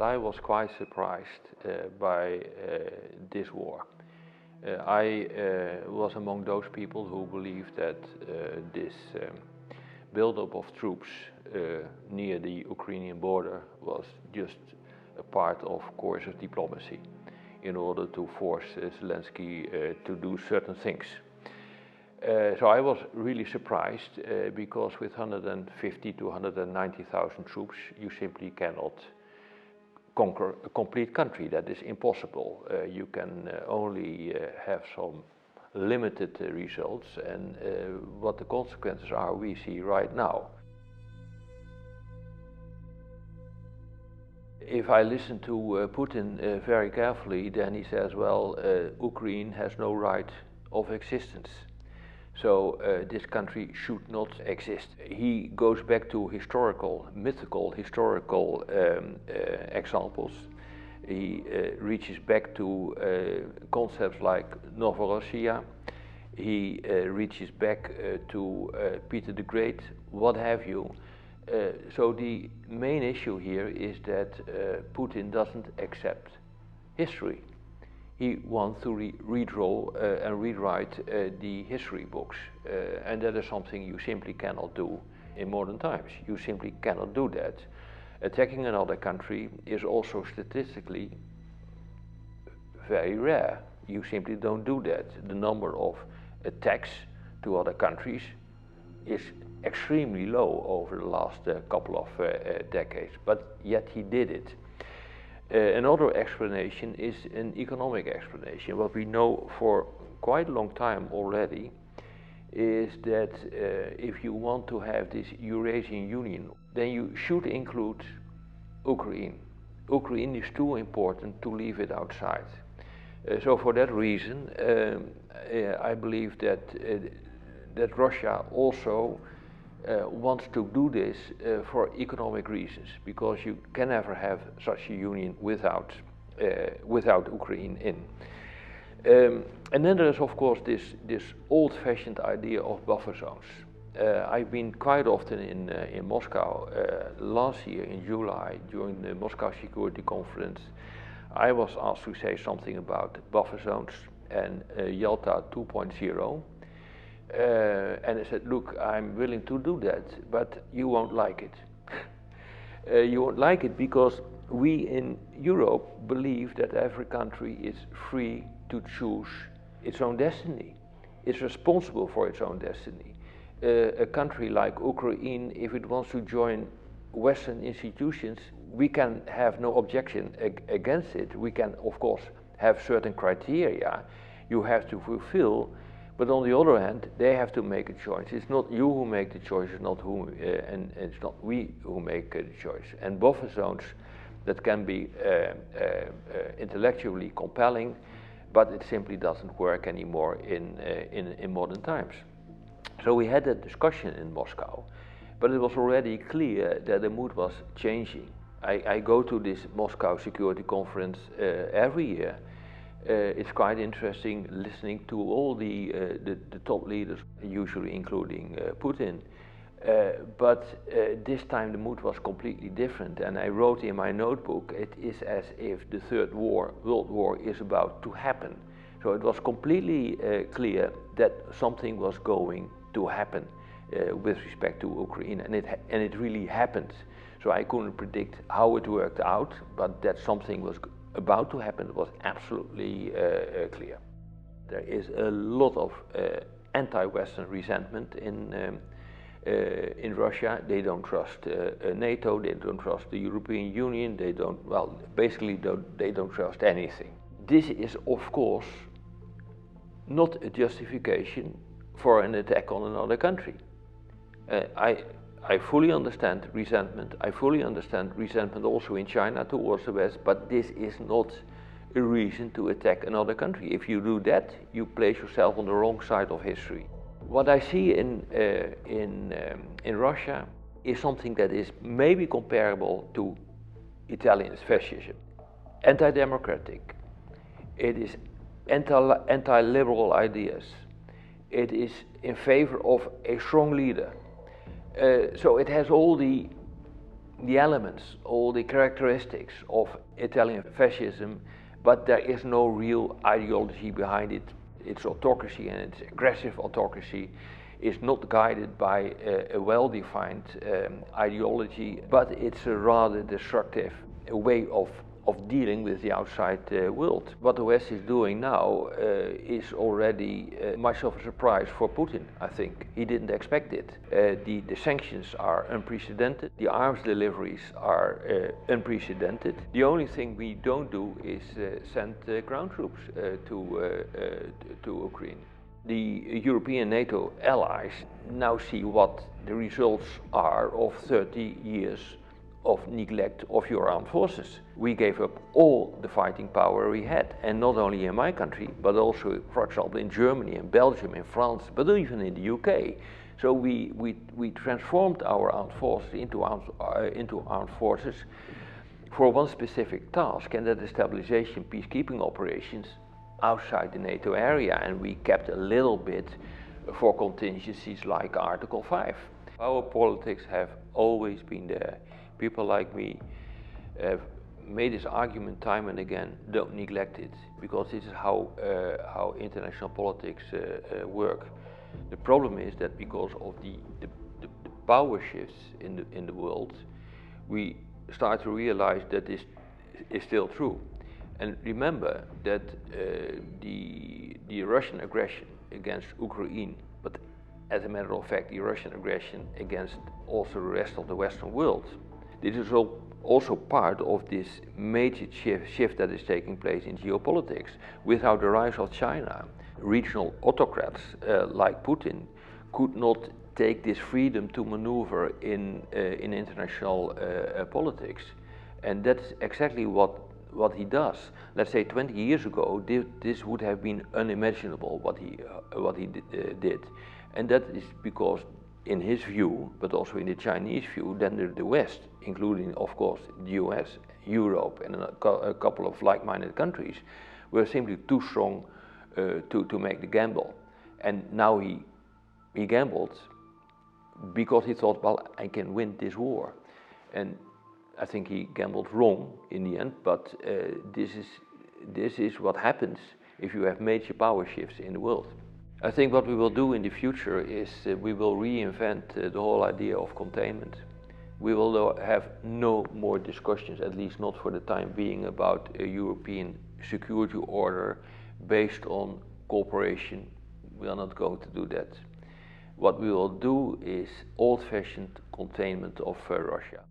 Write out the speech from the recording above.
I was quite surprised by this war. I was among those people who believed that this buildup of troops near the Ukrainian border was just a part of course of diplomacy in order to force Zelensky to do certain things. So I was really surprised because with 150 to 190,000 troops you simply cannot conquer a complete country. That is impossible. You can only have some limited results, and what the consequences are we see right now. If I listen to Putin very carefully, then he says, well, Ukraine has no right of existence. So this country should not exist. He goes back to mythical historical examples. He reaches back to concepts like Novorossiya. He reaches back to Peter the Great, what have you. So the main issue here is that Putin doesn't accept history. He wants to redraw and rewrite the history books, and that is something you simply cannot do in modern times. You simply cannot do that. Attacking another country is also statistically very rare. You simply don't do that. The number of attacks to other countries is extremely low over the last couple of decades, but yet he did it. Another explanation is an economic explanation. What we know for quite a long time already is that if you want to have this Eurasian Union, then you should include Ukraine. Ukraine is too important to leave it outside. So for that reason, I believe that that Russia also wants to do this for economic reasons, because you can never have such a union without Ukraine in. And then there is of course this old-fashioned idea of buffer zones. I've been quite often in Moscow. Last year in July, during the Moscow Security Conference, I was asked to say something about buffer zones and Yalta 2.0. And I said, look, I'm willing to do that, but you won't like it. You won't like it because we in Europe believe that every country is free to choose its own destiny. It's responsible for its own destiny. A country like Ukraine, if it wants to join Western institutions, we can have no objection against it. We can, of course, have certain criteria you have to fulfill. But on the other hand, they have to make a choice. It's not you who make the choice, it's not and it's not we who make the choice. And buffer zones that can be intellectually compelling, but it simply doesn't work anymore in modern times. So we had that discussion in Moscow, but it was already clear that the mood was changing. I go to this Moscow Security Conference every year. It's quite interesting listening to all the top leaders, usually including Putin. But this time the mood was completely different, and I wrote in my notebook, it is as if the Third World War is about to happen. So it was completely clear that something was going to happen with respect to Ukraine, and it really happened. So I couldn't predict how it worked out, but that something was about to happen was absolutely clear. There is a lot of anti-Western resentment in Russia. They don't trust NATO, they don't trust the European Union, they don't, well, basically they don't trust anything. This is of course not a justification for an attack on another country. I fully understand resentment. I fully understand resentment also in China towards the West, but this is not a reason to attack another country. If you do that, you place yourself on the wrong side of history. What I see in Russia is something that is maybe comparable to Italian fascism. Anti-democratic. It is anti-liberal ideas. It is in favor of a strong leader. So it has all the the elements, all the characteristics of Italian fascism, but there is no real ideology behind it. Its autocracy, and its aggressive autocracy, is not guided by a well-defined ideology, but it's a rather destructive way of dealing with the outside world. What the West is doing now is already much of a surprise for Putin, I think. He didn't expect it. The sanctions are unprecedented, the arms deliveries are unprecedented. The only thing we don't do is send ground troops to Ukraine. The European NATO allies now see what the results are of 30 years of neglect of your armed forces. We gave up all the fighting power we had, and not only in my country, but also, for example, in Germany, in Belgium, in France, but even in the UK. So we transformed our armed forces into armed forces for one specific task, and that is stabilization, peacekeeping operations outside the NATO area, and we kept a little bit for contingencies like Article 5. Our politics have always been there. People like me have made this argument time and again: don't neglect it, because this is how international politics work. The problem is that because of the power shifts in the world, we start to realize that this is still true. And remember that the Russian aggression against Ukraine, but as a matter of fact the Russian aggression against also the rest of the Western world, this is also part of this major shift that is taking place in geopolitics. Without the rise of China, regional autocrats like Putin could not take this freedom to maneuver in international politics. And that's exactly what he does. Let's say 20 years ago, this would have been unimaginable what he did. And that is because, in his view, but also in the Chinese view, then the West, including of course the US, Europe, and a couple of like-minded countries, were simply too strong to make the gamble. And now he gambled because he thought, well, I can win this war. And I think he gambled wrong in the end, but this is what happens if you have major power shifts in the world. I think what we will do in the future is we will reinvent the whole idea of containment. We will have no more discussions, at least not for the time being, about a European security order based on cooperation. We are not going to do that. What we will do is old-fashioned containment of Russia.